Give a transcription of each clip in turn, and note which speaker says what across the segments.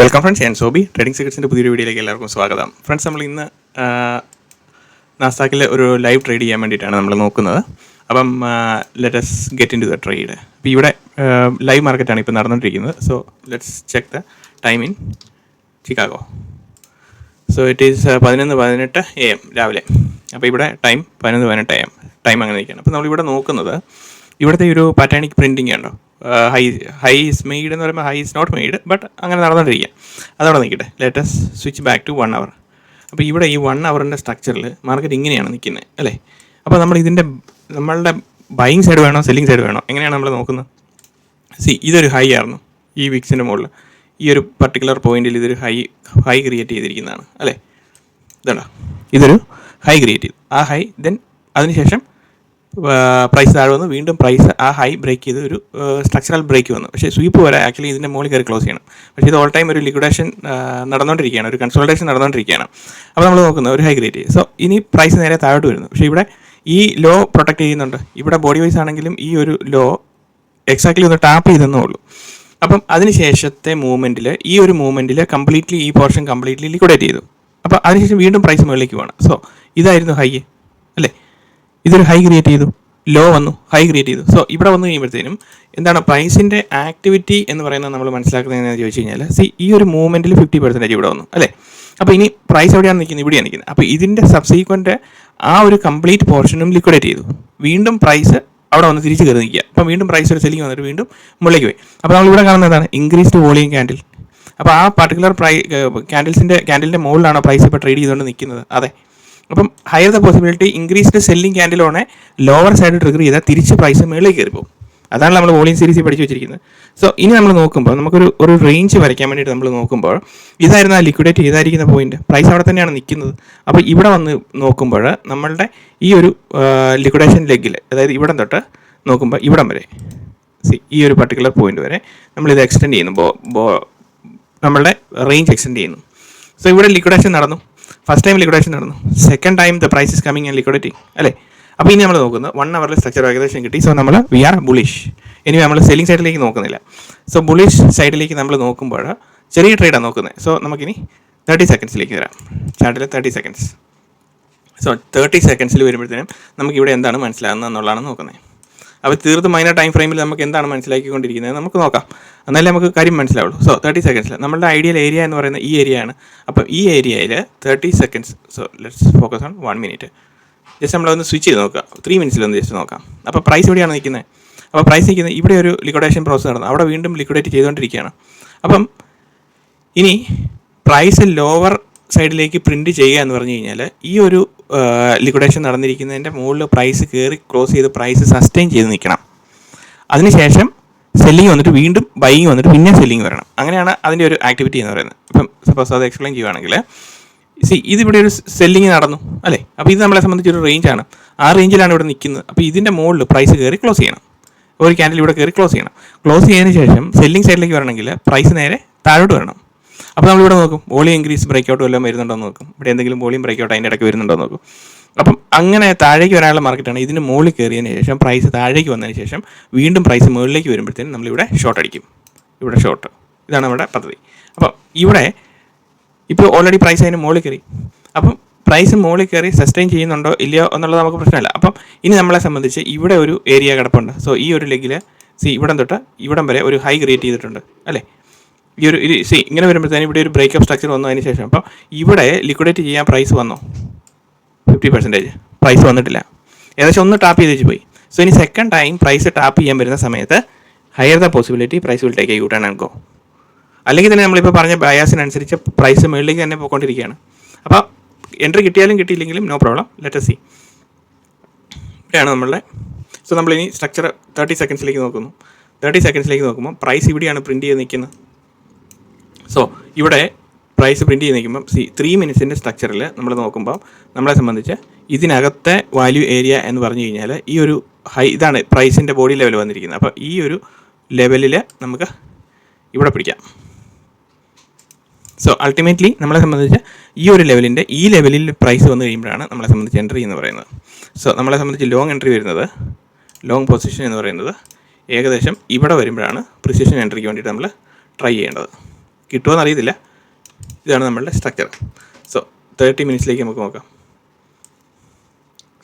Speaker 1: Welcome friends, ഞാൻ Sobi. Trading സീക്രട്സിൻ്റെ പുതിയൊരു വീഡിയോയിലേക്ക് എല്ലാവർക്കും സ്വാഗതം. ഫ്രണ്ട്സ്, നമ്മൾ ഇന്ന് നാസ്ഡാക്കിൽ ഒരു ലൈവ് ട്രേഡ് ചെയ്യാൻ വേണ്ടിയിട്ടാണ് നമ്മൾ നോക്കുന്നത്. അപ്പം let's get into the trade. അപ്പോൾ ഇവിടെ ലൈവ് മാർക്കറ്റാണ് ഇപ്പോൾ നടന്നുകൊണ്ടിരിക്കുന്നത്. So let's check the time in Chicago. So it is 11:18 AM രാവിലെ. അപ്പോൾ ഇവിടെ ടൈം 11:18 AM ടൈം അങ്ങനെ നിൽക്കുകയാണ്. അപ്പോൾ നമ്മളിവിടെ നോക്കുന്നത് ഇവിടുത്തെ ഒരു പാറ്റേണിക് പ്രിൻറ്റിങ് ഉണ്ടോ, ഹൈ ഈസ് മെയ്ഡ് എന്ന് പറയുമ്പോൾ high is not made, but അങ്ങനെ നടന്നുകൊണ്ടിരിക്കുക. അതവിടെ നിൽക്കട്ടെ. Let's switch back to 1 hour. അപ്പോൾ ഇവിടെ ഈ 1 hourൻ്റെ സ്ട്രക്ചറിൽ മാർക്കറ്റ് ഇങ്ങനെയാണ് നിൽക്കുന്നത് അല്ലേ. അപ്പോൾ നമ്മളുടെ ബൈയിങ് സൈഡ് വേണോ സെല്ലിംഗ് സൈഡ് വേണോ, എങ്ങനെയാണ് നമ്മൾ നോക്കുന്നത്? ഇതൊരു ഹൈ ആയിരുന്നു ഈ വിക്സിൻ്റെ മുകളിൽ. ഈ ഒരു പർട്ടിക്കുലർ പോയിന്റിൽ ഇതൊരു ഹൈ ക്രിയേറ്റ് ചെയ്തിരിക്കുന്നതാണ് അല്ലേ. ഇതുണ്ടോ, ഇതൊരു ഹൈ ക്രിയേറ്റ് ചെയ്തു. ആ ഹൈ ദെൻ അതിനുശേഷം പ്രൈസ് താഴെ വന്നു, വീണ്ടും പ്രൈസ് ആ ഹൈ ബ്രേക്ക് ചെയ്ത് ഒരു സ്ട്രക്ചറൽ ബ്രേക്ക് വന്നു. പക്ഷേ സ്വീപ്പ് വരെ ആക്ച്വലി ഇതിൻ്റെ മുകളിൽ കയറി ക്ലോസ് ചെയ്യണം. പക്ഷേ ഇത് ഓൾ ടൈം ഒരു ലിക്വിഡേഷൻ നടന്നുകൊണ്ടിരിക്കുകയാണ്, ഒരു കൺസോൾട്ടേഷൻ നടന്നുകൊണ്ടിരിക്കുകയാണ്. അപ്പോൾ നമ്മൾ നോക്കുന്നത് ഒരു ഹൈ ഗ്രേറ്റ് ചെയ്യും. സോ ഇനി പ്രൈസ് നേരെ താഴോട്ട് വരുന്നു. പക്ഷേ ഇവിടെ ഈ ലോ പ്രൊട്ടക്ട് ചെയ്യുന്നുണ്ട്. ഇവിടെ ബോഡി വൈസ് ആണെങ്കിലും ഈ ഒരു ലോ എക്സാക്ട്ലി ഒന്ന് ടാപ്പ് ചെയ്തെന്നേ ഉള്ളൂ. അപ്പം അതിനുശേഷത്തെ മൂവ്മെൻറ്റിൽ ഈ ഒരു മൂവ്മെൻറ്റിൽ കംപ്ലീറ്റ്ലി ഈ പോർഷൻ കംപ്ലീറ്റ്ലി ലിക്വിഡേറ്റ് ചെയ്തു. അപ്പോൾ അതിനുശേഷം വീണ്ടും പ്രൈസ് മുകളിലേക്ക് പോകണം. സോ ഇതായിരുന്നു ഹൈ അല്ലേ. ഇതൊരു ഹൈ ക്രിയേറ്റ് ചെയ്തു, ലോ വന്നു, ഹൈ ക്രിയേറ്റ് ചെയ്തു. സോ ഇവിടെ വന്നു കഴിയുമ്പോഴത്തേനും എന്താണ് പ്രൈസിൻ്റെ ആക്ടിവിറ്റി എന്ന് പറയുന്നത് നമ്മൾ മനസ്സിലാക്കുന്നതെന്ന് ചോദിച്ചു കഴിഞ്ഞാൽ, ഈ ഒരു മൂവ്മെൻറ്റിൽ 50% ഇവിടെ വന്നു അല്ലേ. അപ്പോൾ ഇനി പ്രൈസ് എവിടെയാണ് നിൽക്കുന്നത്? ഇവിടെയാണ് നിൽക്കുന്നത്. അപ്പോൾ ഇതിൻ്റെ സബ്സീക്വൻ്റ് ആ ഒരു കംപ്ലീറ്റ് പോർഷനും ലിക്വിഡേറ്റ് ചെയ്തു. വീണ്ടും പ്രൈസ് അവിടെ വന്ന് തിരിച്ച് കയറി നിൽക്കുക. അപ്പോൾ വീണ്ടും പ്രൈസ് ഒരു സെല്ലിങ് വന്നിട്ട് വീണ്ടും മുകളിലേക്ക് പോയി. അപ്പോൾ നമ്മളിവിടെ കാണുന്നതാണ് ഇൻക്രീസ്ഡ് വോളിയം ക്യാൻഡിൽ. അപ്പോൾ ആ പർട്ടിക്കുലർ ക്യാൻഡിലിൻ്റെ മുകളിലാണോ പ്രൈസ് ഇപ്പോൾ ട്രേഡ് ചെയ്തുകൊണ്ട് നിൽക്കുന്നത്? അതെ. അപ്പം higher the possibility increased selling ക്യാൻഡിലോണെ ലോവർ സൈഡ് ട്രിഗർ ചെയ്താൽ തിരിച്ച് പ്രൈസ് മുകളിലേക്ക് കയറി പോകും. അതാണ് നമ്മൾ വോളിയം സീരീസിൽ പഠിച്ചു വെച്ചിരിക്കുന്നത്. സോ ഇനി നമ്മൾ നോക്കുമ്പോൾ നമുക്കൊരു റേഞ്ച് വരയ്ക്കാൻ വേണ്ടിയിട്ട് നമ്മൾ നോക്കുമ്പോൾ ഇതായിരുന്നു ആ ലിക്വിഡേറ്റ് ചെയ്തായിരിക്കുന്ന പോയിന്റ്. പ്രൈസ് അവിടെ തന്നെയാണ് നിൽക്കുന്നത്. അപ്പോൾ ഇവിടെ വന്ന് നോക്കുമ്പോൾ നമ്മളുടെ ഈ ഒരു ലിക്വിഡേഷൻ ലെഗിൽ, അതായത് ഇവിടം തൊട്ട് നോക്കുമ്പോൾ ഇവിടം വരെ ഈ ഒരു പർട്ടിക്കുലർ പോയിന്റ് വരെ നമ്മളിത് എക്സ്റ്റെൻഡ് ചെയ്യുന്നു, നമ്മളുടെ റേഞ്ച് എക്സ്റ്റെൻഡ് ചെയ്യുന്നു. സോ ഇവിടെ ലിക്വിഡേഷൻ നടന്നു. ഫസ്റ്റ് ടൈം ലിക്വിഡേഷൻ നടന്നു, second time the price is coming and liquidating അല്ലേ. അപ്പോൾ ഇനി നമ്മൾ നോക്കുന്നത് 1 hourൽ സ്ട്രക്ചർ ഏകദേശം കിട്ടി. സോ നമ്മൾ വി ആർ ബുളിഷ്. ഇനി നമ്മൾ സെല്ലിംഗ് സൈഡിലേക്ക് നോക്കുന്നില്ല. സോ ബുളിഷ് സൈഡിലേക്ക് നമ്മൾ നോക്കുമ്പോൾ ചെറിയ ട്രേഡാണ് നോക്കുന്നത്. സോ നമുക്കിനി 30 secondsലേക്ക് വരാം. ചാർട്ടിൽ 30 seconds. സോ 30 seconds വരുമ്പോഴത്തേനും നമുക്കിവിടെ എന്താണ് മനസ്സിലാകുന്നത് എന്നുള്ളതാണ് നോക്കുന്നത്. അപ്പോൾ തീർത്തും മൈനർ ടൈം ഫ്രെയിമിൽ നമുക്ക് എന്താണ് മനസ്സിലാക്കിക്കൊണ്ടിരിക്കുന്നത് നമുക്ക് നോക്കാം, എന്നാലേ നമുക്ക് കാര്യം മനസ്സിലാവുള്ളൂ. സോ 30 seconds നമ്മളുടെ ഐഡിയൽ ഏരിയ എന്ന് പറയുന്നത് ഈ ഏരിയയാണ്. അപ്പം ഈ ഏരിയയിൽ 30 seconds. So let's focus on 1 minute. Just നമ്മളൊന്ന് സ്വിച്ച് ചെയ്ത് നോക്കുക. 3 minutesലൊന്ന് ജസ്റ്റ് നോക്കാം. അപ്പോൾ പ്രൈസ് എവിടെയാണ് നിൽക്കുന്നത്? അപ്പോൾ പ്രൈസ് നിൽക്കുന്നത് ഇവിടെ ഒരു ലിക്വിഡേഷൻ പ്രോസസ് നടന്നു, അവിടെ വീണ്ടും ലിക്വിഡേറ്റ് ചെയ്തുകൊണ്ടിരിക്കുകയാണ്. അപ്പം ഇനി പ്രൈസ് ലോവർ സൈഡിലേക്ക് പ്രിൻറ്റ് ചെയ്യുക എന്ന് പറഞ്ഞു കഴിഞ്ഞാൽ ഈ ഒരു ലിക്വിഡേഷൻ നടന്നിരിക്കുന്നതിൻ്റെ മുകളിൽ പ്രൈസ് കയറി ക്ലോസ് ചെയ്ത് പ്രൈസ് സസ്റ്റെയിൻ ചെയ്ത് നിൽക്കണം. അതിനുശേഷം സെല്ലിങ് വന്നിട്ട് വീണ്ടും ബൈയിങ് വന്നിട്ട് പിന്നെ സെല്ലിങ് വരണം. അങ്ങനെയാണ് അതിൻ്റെ ഒരു ആക്ടിവിറ്റി എന്ന് പറയുന്നത്. ഇപ്പം സപ്പോസ് അത് എക്സ്പ്ലെയിൻ ചെയ്യുകയാണെങ്കിൽ ഇതിവിടെ ഒരു സെല്ലിങ് നടന്നു അല്ലേ. അപ്പോൾ ഇത് നമ്മളെ സംബന്ധിച്ചൊരു റേഞ്ചാണ്. ആ റേഞ്ചിലാണ് ഇവിടെ നിൽക്കുന്നത്. അപ്പോൾ ഇതിൻ്റെ മുകളിൽ പ്രൈസ് കയറി ക്ലോസ് ചെയ്യണം. ഒരു ക്യാൻഡിൽ ഇവിടെ കയറി ക്ലോസ് ചെയ്യണം. ക്ലോസ് ചെയ്തതിന് ശേഷം സെല്ലിങ് സൈഡിലേക്ക് വരണമെങ്കിൽ പ്രൈസ് നേരെ താഴോട്ട് വരണം. അപ്പോൾ നമ്മളിവിടെ നോക്കും വോളിയം ഇൻക്രീസ് ബ്രേക്കൗട്ട് വല്ലതും വരുന്നുണ്ടോ എന്ന് നോക്കും. ഇവിടെ എന്തെങ്കിലും വോളിയം ബ്രേക്കൗട്ട് അതിൻ്റെ ഇടയ്ക്ക് വരുന്നുണ്ടോ എന്ന് നോക്കും. അപ്പം അങ്ങനെ താഴേക്ക് വരാനുള്ള മാർക്കറ്റാണ്. ഇതിന് മുകളിൽ കയറിയതിന് ശേഷം പ്രൈസ് താഴേക്ക് വന്നതിന് ശേഷം വീണ്ടും പ്രൈസ് മുകളിലേക്ക് വരുമ്പോഴത്തേനും നമ്മളിവിടെ ഷോർട്ട് അടിക്കും. ഇവിടെ ഷോർട്ട്, ഇതാണ് നമ്മുടെ പദ്ധതി. അപ്പം ഇവിടെ ഇപ്പോൾ ഓൾറെഡി പ്രൈസ് അതിന് മുകളിൽ കയറി. അപ്പം പ്രൈസ് മുകളിൽ കയറി സസ്റ്റെയിൻ ചെയ്യുന്നുണ്ടോ ഇല്ലയോ എന്നുള്ളത് നമുക്ക് പ്രശ്നമല്ല. അപ്പം ഇനി നമ്മളെ സംബന്ധിച്ച് ഇവിടെ ഒരു ഏരിയ കിടപ്പുണ്ട്. സോ ഈ ഒരു ലെഗിൽ ഇവിടം തൊട്ട് ഇവിടം വരെ ഒരു ഹൈ ക്രിയേറ്റ് ചെയ്തിട്ടുണ്ട് അല്ലേ. ഈ ഒരു ഇങ്ങനെ വരുമ്പോഴത്തേനും ഇവിടെ ഒരു ബ്രേക്കപ്പ് സ്ട്രക്ചർ വന്നു. അതിന് ശേഷം അപ്പോൾ ഇവിടെ ലിക്വിഡേറ്റ് ചെയ്യാൻ പ്രൈസ് വന്നോ 50%. പ്രൈസ് വന്നിട്ടില്ല, ഏകദേശം ഒന്ന് ടാപ്പ് ചെയ്ത് വെച്ച് പോയി. സോ ഇനി സെക്കൻഡ് ടൈം പ്രൈസ് ടാപ്പ് ചെയ്യാൻ വരുന്ന സമയത്ത് higher the possibility price will take a U turn and go. അല്ലെങ്കിൽ തന്നെ നമ്മളിപ്പോൾ പറഞ്ഞ ബയാസിനനുസരിച്ച് പ്രൈസ് മുകളിലേക്ക് തന്നെ പോയിക്കൊണ്ടിരിക്കുകയാണ്. അപ്പോൾ എൻട്രി കിട്ടിയാലും കിട്ടിയില്ലെങ്കിലും no problem. Let us see. ഇവിടെയാണ് നമ്മളുടെ. സോ നമ്മളിനി സ്ട്രക്ചർ 30 secondsലേക്ക് നോക്കുന്നു. 30 secondsലേക്ക് നോക്കുമ്പോൾ പ്രൈസ് ഇവിടെയാണ് പ്രിൻറ്റ് ചെയ്ത് നിൽക്കുന്നത്. സോ ഇവിടെ പ്രൈസ് പ്രിൻറ്റ് ചെയ്ത് നിൽക്കുമ്പം 3 minutesൻ്റെ സ്ട്രക്ചറിൽ നമ്മൾ നോക്കുമ്പോൾ നമ്മളെ സംബന്ധിച്ച് ഇതിനകത്തെ വാല്യൂ ഏരിയ എന്ന് പറഞ്ഞു കഴിഞ്ഞാൽ ഈ ഒരു ഇതാണ് പ്രൈസിൻ്റെ ബോഡി ലെവൽ വന്നിരിക്കുന്നത്. അപ്പോൾ ഈ ഒരു ലെവലിൽ നമുക്ക് ഇവിടെ പിടിക്കാം. സോ അൾട്ടിമേറ്റ്ലി നമ്മളെ സംബന്ധിച്ച് ഈ ഒരു ലെവലിൽ പ്രൈസ് വന്നു കഴിയുമ്പോഴാണ് നമ്മളെ സംബന്ധിച്ച് എൻട്രി എന്ന് പറയുന്നത്. സോ നമ്മളെ സംബന്ധിച്ച് ലോങ് എൻട്രി വരുന്നത്, ലോങ് പൊസിഷൻ എന്ന് പറയുന്നത് ഏകദേശം ഇവിടെ വരുമ്പോഴാണ് പ്രിസിഷൻ എൻട്രിക്ക് വേണ്ടിയിട്ട് നമ്മൾ ട്രൈ ചെയ്യേണ്ടത്. കിട്ടുമോ അറിയത്തില്ല. ഇതാണ് നമ്മളുടെ സ്ട്രക്ചർ. സോ 30 മിനിറ്റ്സിലേക്ക് നമുക്ക് നോക്കാം.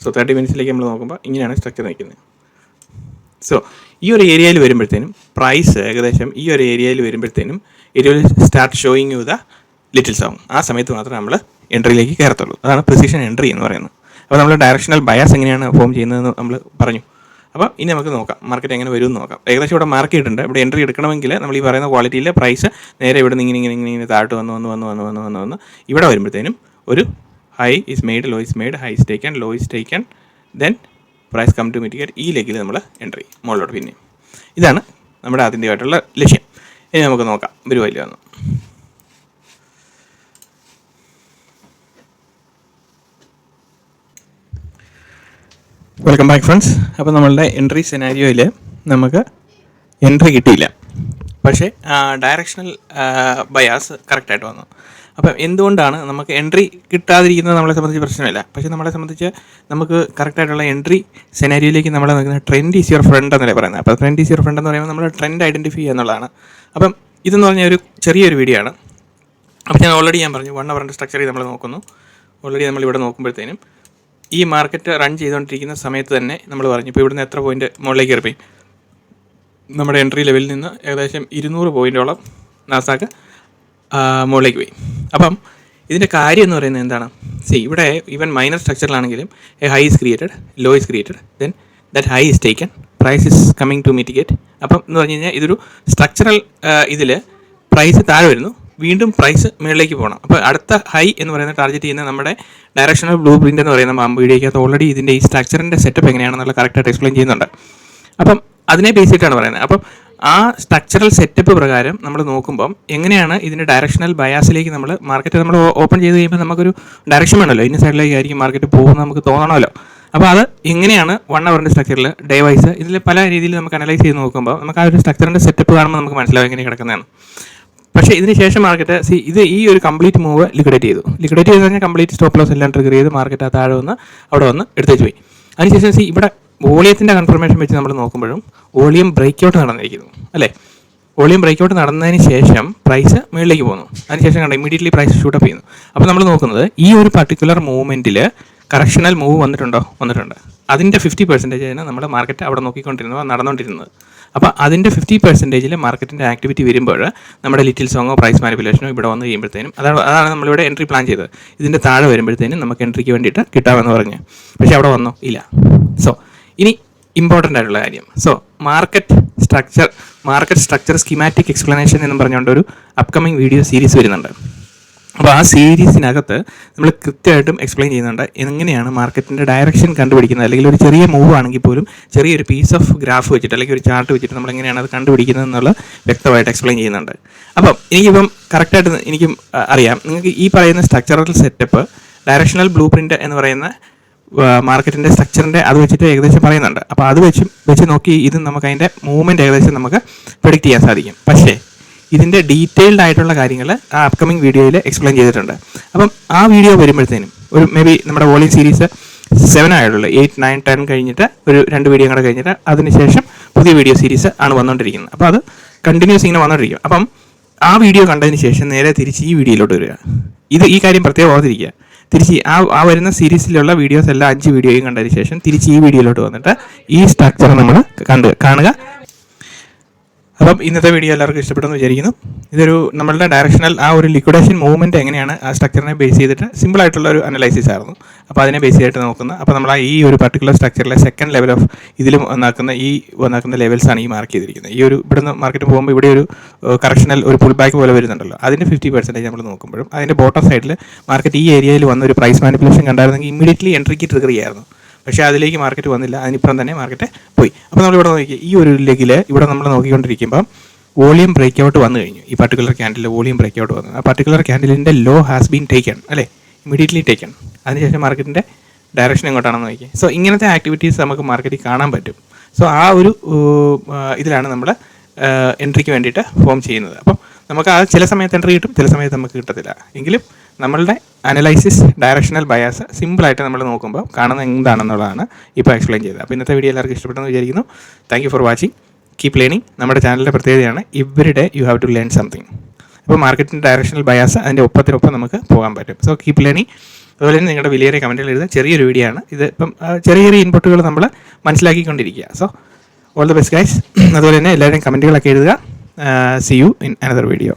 Speaker 1: സോ 30 മിനിറ്റ്സിലേക്ക് നമ്മൾ നോക്കുമ്പോൾ ഇങ്ങനെയാണ് സ്ട്രക്ചർ നിൽക്കുന്നത്. സോ ഈ ഒരു ഏരിയയിൽ വരുമ്പോഴത്തേനും പ്രൈസ് ഏകദേശം ഈ ഒരു ഏരിയയിൽ വരുമ്പോഴത്തേനും it will start showing you the little song. ആ സമയത്ത് മാത്രമേ നമ്മൾ എൻട്രിയിലേക്ക് കയറത്തുള്ളൂ. അതാണ് പ്രിസിഷൻ എൻട്രി എന്ന് പറയുന്നത്. അപ്പോൾ നമ്മൾ ഡയറക്ഷണൽ ബയാസ് എങ്ങനെയാണ് ഫോം ചെയ്യുന്നതെന്ന് നമ്മൾ പറഞ്ഞു. അപ്പോൾ ഇനി നമുക്ക് നോക്കാം മാർക്കറ്റ് എങ്ങനെ വരും എന്ന് നോക്കാം. ഏകദേശം ഇവിടെ മാർക്ക് ചെയ്തിട്ടുണ്ട്. ഇവിടെ എൻട്രി എടുക്കണമെങ്കിൽ നമ്മൾ ഈ പറയുന്ന ക്വാളിറ്റിയിലെ പ്രൈസ് നേരെ ഇവിടെ നിന്ന് ഇങ്ങനെ താഴോട്ട് വന്ന് ഇവിടെ വരുമ്പോഴത്തേനും ഒരു high is made, low is made, high is taken, low is taken, then price come to mitigate. ഈ ലെഗിൽ നമ്മൾ എൻട്രി മുകളിലോട്ട് പിന്നെയും. ഇതാണ് നമ്മുടെ ആദ്യമായിട്ടുള്ള ലക്ഷ്യം. ഇനി നമുക്ക് നോക്കാം വരുമല്ലോ എന്ന്. Welcome back friends. അപ്പോൾ നമ്മളുടെ എൻട്രി സെനാരിയോയിൽ നമുക്ക് എൻട്രി കിട്ടിയില്ല, പക്ഷേ ഡയറക്ഷണൽ ബയാസ് കറക്റ്റായിട്ട് വന്നു. അപ്പം എന്തുകൊണ്ടാണ് നമുക്ക് എൻട്രി കിട്ടാതിരിക്കുന്നത് നമ്മളെ സംബന്ധിച്ച് പ്രശ്നമില്ല. പക്ഷേ നമ്മളെ സംബന്ധിച്ച് നമുക്ക് കറക്റ്റായിട്ടുള്ള എൻട്രി സെനാരിയോയിലേക്ക് നമ്മളെ നോക്കുന്ന ട്രെൻഡ് ഈസ് യുവർ ഫ്രണ്ട് എന്നല്ലേ പറയുന്നത്. അപ്പോൾ ട്രെൻഡ് ഈസ് യുവർ ഫ്രണ്ട് എന്ന് പറയുമ്പോൾ നമ്മൾ ട്രെൻഡ് ഐഡൻറ്റിഫൈ ചെയ്യുക എന്നുള്ളതാണ്. അപ്പം ഇതെന്ന് പറഞ്ഞാൽ ഒരു ചെറിയൊരു വീഡിയോ ആണ്. അപ്പോൾ ഞാൻ പറഞ്ഞു 1 അവറിൻ്റെ സ്ട്രക്ചറിൽ നമ്മൾ നോക്കുന്നു. ഓൾറെഡി നമ്മളിവിടെ നോക്കുമ്പോഴത്തേനും ഈ മാർക്കറ്റ് റൺ ചെയ്തുകൊണ്ടിരിക്കുന്ന സമയത്ത് തന്നെ നമ്മൾ പറഞ്ഞു ഇപ്പോൾ ഇവിടുന്ന് എത്ര പോയിൻറ്റ് മുകളിലേക്ക് കയറിപ്പോയി. നമ്മുടെ എൻട്രി ലെവലിൽ നിന്ന് ഏകദേശം 200 പോയിൻറ്റോളം നാസ്ഡാക്ക് മുകളിലേക്ക് പോയി. അപ്പം ഇതിൻ്റെ കാര്യം എന്ന് പറയുന്നത് എന്താണ്? ഇവിടെ ഈവൻ മൈനർ സ്ട്രക്ചറിലാണെങ്കിലും a high is created, low is created, then that high is taken, price is coming to mitigate. അപ്പം എന്ന് പറഞ്ഞു കഴിഞ്ഞാൽ ഇതൊരു സ്ട്രക്ചറൽ ഇതിൽ പ്രൈസ് താഴെ വരുന്നു, വീണ്ടും പ്രൈസ് മുകളിലേക്ക് പോകണം. അപ്പോൾ അടുത്ത ഹൈ എന്ന് പറയുന്ന ടാർഗറ്റ് ചെയ്യുന്ന നമ്മുടെ ഡയറക്ഷണൽ ബ്ലൂ പ്രിൻ്റ് എന്ന് പറയുന്ന വീഡിയോയ്ക്കകത്ത് ഓൾറെഡി ഇതിൻ്റെ ഈ സ്ട്രക്ചറിൻ്റെ സെറ്റപ്പ് എങ്ങനെയാണെന്നുള്ള കറക്റ്റായിട്ട് എക്സ്പ്ലെയിൻ ചെയ്യുന്നുണ്ട്. അപ്പം അതിനെ ബേസ് ചെയ്തിട്ടാണ് പറയുന്നത്. അപ്പം ആ സ്ട്രക്ചറൽ സെറ്റപ്പ് പ്രകാരം നമ്മൾ നോക്കുമ്പം എങ്ങനെയാണ് ഇതിൻ്റെ ഡയറക്ഷണൽ ബയാസിലേക്ക് നമ്മൾ മാർക്കറ്റ് നമ്മൾ ഓപ്പൺ ചെയ്ത് കഴിയുമ്പോൾ നമുക്കൊരു ഡയറക്ഷൻ വേണമല്ലോ, ഇന്ന സൈഡിലേക്ക് ആയിരിക്കും മാർക്കറ്റ് പോകുന്നത് നമുക്ക് തോന്നണമല്ലോ. അപ്പോൾ അത് എങ്ങനെയാണ് 1 അവറിൻ്റെ സ്ട്രക്ചറിൽ ഡേ വൈസ് ഇതിൽ പല രീതിയിൽ നമുക്ക് അനലൈസ് ചെയ്ത് നോക്കുമ്പോൾ നമുക്ക് ആ ഒരു സ്ട്രക്ചറിൻ്റെ സെറ്റപ്പ് കാണുമ്പോൾ നമുക്ക് മനസ്സിലാവും എങ്ങനെ കിടക്കുന്നതാണ്. പക്ഷേ ഇതിന് ശേഷം മാർക്കറ്റ് ഇത് ഈ ഒരു കംപ്ലീറ്റ് മൂവ് ലിക്വിഡേറ്റ് ചെയ്ത് കഴിഞ്ഞാൽ കംപ്ലീറ്റ് സ്റ്റോപ്പ് ലോസ് എല്ലാം ട്രിഗർ ചെയ്ത് മാർക്കറ്റ് ആ താഴെ വന്ന് അവിടെ വന്ന് എടുത്തേച്ച് പോയി. അതിനുശേഷം ഇവിടെ വോളിയത്തിൻ്റെ കൺഫർമേഷൻ വെച്ച് നമ്മൾ നോക്കുമ്പോഴും വോളിയം ബ്രേക്ക് ഔട്ട് നടന്നിരിക്കുന്നു അല്ലേ. വോളിയം ബ്രേക്ക് ഔട്ട് നടന്നതിന് ശേഷം പ്രൈസ് മുകളിലേക്ക് പോകുന്നു. അതിനുശേഷം കണ്ട ഇമ്മീഡിയറ്റ്ലി പ്രൈസ് ഷൂട്ടപ്പ് ചെയ്യുന്നു. അപ്പോൾ നമ്മൾ നോക്കുന്നത് ഈ ഒരു പർട്ടിക്കുലർ മൂവ്മെൻറ്റിൽ കറക്ഷണൽ മൂവ് വന്നിട്ടുണ്ട്. അതിൻ്റെ 50% നമ്മൾ മാർക്കറ്റ് അവിടെ നടന്നുകൊണ്ടിരുന്നത്. അപ്പോൾ അതിൻ്റെ 50% മാർക്കറ്റിൻ്റെ ആക്ടിവിറ്റി വരുമ്പോൾ നമ്മുടെ ലിറ്റിൽ സോങ്ങോ പ്രൈസ് മാനിപ്പുലേഷനോ ഇവിടെ വന്ന് കഴിയുമ്പോഴത്തേനും അതാണ് നമ്മളിവിടെ എൻട്രി പ്ലാൻ ചെയ്തത്. ഇതിൻ്റെ താഴെ വരുമ്പോഴത്തേനും നമുക്ക് എൻട്രിക്ക് വേണ്ടിയിട്ട് കിട്ടാമെന്ന് പറഞ്ഞ്, പക്ഷേ അവിടെ വന്നോ ഇല്ല. സോ ഇനി ഇമ്പോർട്ടൻ്റ് ആയിട്ടുള്ള കാര്യം, മാർക്കറ്റ് സ്ട്രക്ചർ സ്കീമാറ്റിക് എക്സ്പ്ലനേഷൻ എന്ന് പറഞ്ഞുകൊണ്ട് ഒരു അപ്കമിങ് വീഡിയോ സീരീസ് വരുന്നുണ്ട്. അപ്പോൾ ആ സീരീസിനകത്ത് നമ്മൾ കൃത്യമായിട്ടും എക്സ്പ്ലെയിൻ ചെയ്യുന്നുണ്ട് എങ്ങനെയാണ് മാർക്കറ്റിൻ്റെ ഡയറക്ഷൻ കണ്ടുപിടിക്കുന്നത്. അല്ലെങ്കിൽ ഒരു ചെറിയ മൂവ് ആണെങ്കിൽ പോലും ചെറിയൊരു പീസ് ഓഫ് ഗ്രാഫ് വെച്ചിട്ട് അല്ലെങ്കിൽ ഒരു ചാർട്ട് വെച്ചിട്ട് നമ്മൾ എങ്ങനെയാണ് അത് കണ്ടുപിടിക്കുന്നത് എന്നുള്ള വ്യക്തമായിട്ട് എക്സ്പ്ലെയിൻ ചെയ്യുന്നുണ്ട്. അപ്പം എനിക്കിപ്പം കറക്റ്റായിട്ട് എനിക്കും അറിയാം, നിങ്ങൾക്ക് ഈ പറയുന്ന structural setup directional blue print എന്ന് പറയുന്ന മാർക്കറ്റിൻ്റെ സ്ട്രക്ചറിൻ്റെ അത് വെച്ചിട്ട് ഏകദേശം പറയുന്നുണ്ട്. അപ്പോൾ അത് വെച്ച് നോക്കി ഇത് നമുക്ക് അതിൻ്റെ മൂവ്മെൻറ്റ് ഏകദേശം നമുക്ക് പ്രെഡിക്റ്റ് ചെയ്യാൻ സാധിക്കും. പക്ഷേ ഇതിൻ്റെ ഡീറ്റെയിൽഡ് ആയിട്ടുള്ള കാര്യങ്ങൾ ആ അപ്കമിങ് വീഡിയോയിൽ എക്സ്പ്ലെയിൻ ചെയ്തിട്ടുണ്ട്. അപ്പം ആ വീഡിയോ വരുമ്പോഴത്തേനും ഒരു മേ ബി നമ്മുടെ വോളിയം സീരീസ് 7 ആയിട്ടുള്ളൂ, 8, 9, 10 കഴിഞ്ഞിട്ട് ഒരു 2 വീഡിയോ കൂടെ കഴിഞ്ഞിട്ട് അതിനുശേഷം പുതിയ വീഡിയോ സീരീസ് ആണ് വന്നുകൊണ്ടിരിക്കുന്നത്. അപ്പോൾ അത് കണ്ടിന്യൂസ് ഇങ്ങനെ വന്നുകൊണ്ടിരിക്കും. അപ്പം ആ വീഡിയോ കണ്ടതിന് ശേഷം നേരെ തിരിച്ച് ഈ വീഡിയോയിലോട്ട് വരിക. ഈ കാര്യം പ്രത്യേകം ഓർത്തിരിക്കുക. തിരിച്ച് ആ വരുന്ന സീരീസിലുള്ള വീഡിയോസ് എല്ലാം 5 വീഡിയോയും കണ്ടതിന് ശേഷം തിരിച്ച് ഈ വീഡിയോയിലോട്ട് വന്നിട്ട് ഈ സ്ട്രക്ചർ നമ്മൾ കാണുക. അപ്പം ഇന്നത്തെ വീഡിയോ എല്ലാവർക്കും ഇഷ്ടപ്പെട്ടെന്ന് വിചാരിക്കുന്നു. ഇതൊരു നമ്മളുടെ ഡയറക്ഷണൽ ആ ഒരു ലിക്വിഡേഷൻ മൂവ്മെൻറ്റ് എങ്ങനെയാണ് ആ സ്ട്രക്ചറിനെ ബേസ് ചെയ്തിട്ട് സിമ്പിളായിട്ടുള്ള ഒരു അനലൈസിസ് ആയിരുന്നു. അപ്പോൾ അതിനെ ബേസ് ചെയ്തിട്ട് നോക്കുന്നത്. അപ്പോൾ നമ്മൾ ഈ ഒരു പർട്ടിക്കുലർ സ്ട്രക്ചറിലെ സെക്കൻഡ് ലെവൽ ഓഫ് ഇതിലും വന്നാക്കുന്ന ലെവൽസാണ് ഈ മാർക്ക് ചെയ്തിരിക്കുന്നത്. ഈ ഒരു ഇവിടുന്ന് മാർക്കറ്റ് പോകുമ്പോൾ ഇവിടെ ഒരു കറക്ഷണൽ ഒരു പുൾ ബാക്ക് പോലെ വരുന്നുണ്ടല്ലോ, അതിൻ്റെ 50% നമ്മൾ നോക്കുമ്പോഴും അതിൻ്റെ ബോട്ടം സൈഡിൽ മാർക്കറ്റ് ഈ ഏരിയയിൽ വന്ന ഒരു പ്രൈസ് മാനിപ്പുലേഷൻ കണ്ടായിരുന്നെങ്കിൽ ഇമ്മീഡിയറ്റ്ലി എൻട്രിക്ക് ട്രിഗർ ചെയ്യായിരുന്നു. പക്ഷേ അതിലേക്ക് മാർക്കറ്റ് വന്നില്ല, അതിനിപ്പുറം തന്നെ മാർക്കറ്റ് പോയി. അപ്പോൾ നമ്മളിവിടെ നോക്കി ഈ ഒരു ലെഗിൽ ഇവിടെ നമ്മൾ നോക്കിക്കൊണ്ടിരിക്കുമ്പം വോളിയം ബ്രേക്ക് ഔട്ട് വന്നു കഴിഞ്ഞു. ഈ particular candle volume break out വന്നു. ആ പർട്ടിക്കുലർ ക്യാൻഡിലിൻ്റെ ലോ ഹാസ് ബീൻ ടേക്കൺ അല്ലേ, ഇമ്മീഡിയറ്റ്ലി ടേക്കൺ. അതിനുശേഷം മാർക്കറ്റിൻ്റെ ഡയറക്ഷൻ എങ്ങോട്ടാണെന്ന് നോക്കി. സോ ഇങ്ങനത്തെ ആക്ടിവിറ്റീസ് നമുക്ക് മാർക്കറ്റിൽ കാണാൻ പറ്റും. സോ ആ ഒരു ഇതിലാണ് നമ്മൾ എൻട്രിക്ക് വേണ്ടിയിട്ട് ഫോം ചെയ്യുന്നത്. അപ്പം നമുക്ക് ആ ചില സമയത്ത് എൻട്രി കിട്ടും, ചില സമയത്ത് നമുക്ക് കിട്ടത്തില്ല. എങ്കിലും നമ്മളുടെ അനലൈസിസ് ഡയറക്ഷണൽ ബയാസ് സിമ്പിളായിട്ട് നമ്മൾ നോക്കുമ്പോൾ കാണുന്നത് എന്താണെന്നുള്ളതാണ് ഇപ്പോൾ എക്സ്പ്ലെയിൻ ചെയ്തത്. അപ്പോൾ ഇന്നത്തെ വീഡിയോ എല്ലാവർക്കും ഇഷ്ടപ്പെട്ടെന്ന് വിചാരിക്കുന്നു. Thank you for watching. Keep learning. നമ്മുടെ ചാനലിൻ്റെ പ്രത്യേകതയാണ് every day you have to learn something. അപ്പോൾ മാർക്കറ്റിൻ്റെ ഡയറക്ഷണൽ ബയാസ് അതിൻ്റെ ഒപ്പത്തിനൊപ്പം നമുക്ക് പോകാൻ പറ്റും. So keep learning. അതുപോലെ തന്നെ നിങ്ങളുടെ വിലയേറിയ കമൻറ്റുകൾ എഴുതുക. ചെറിയൊരു വീഡിയോ ആണ് ഇത്. ഇപ്പം ചെറിയ ചെറിയ ഇൻപുട്ടുകൾ നമ്മൾ മനസ്സിലാക്കിക്കൊണ്ടിരിക്കുക. So all the best guys. അതുപോലെ തന്നെ എല്ലാവരുടെയും കമൻറ്റുകളൊക്കെ എഴുതുക. See you in another video.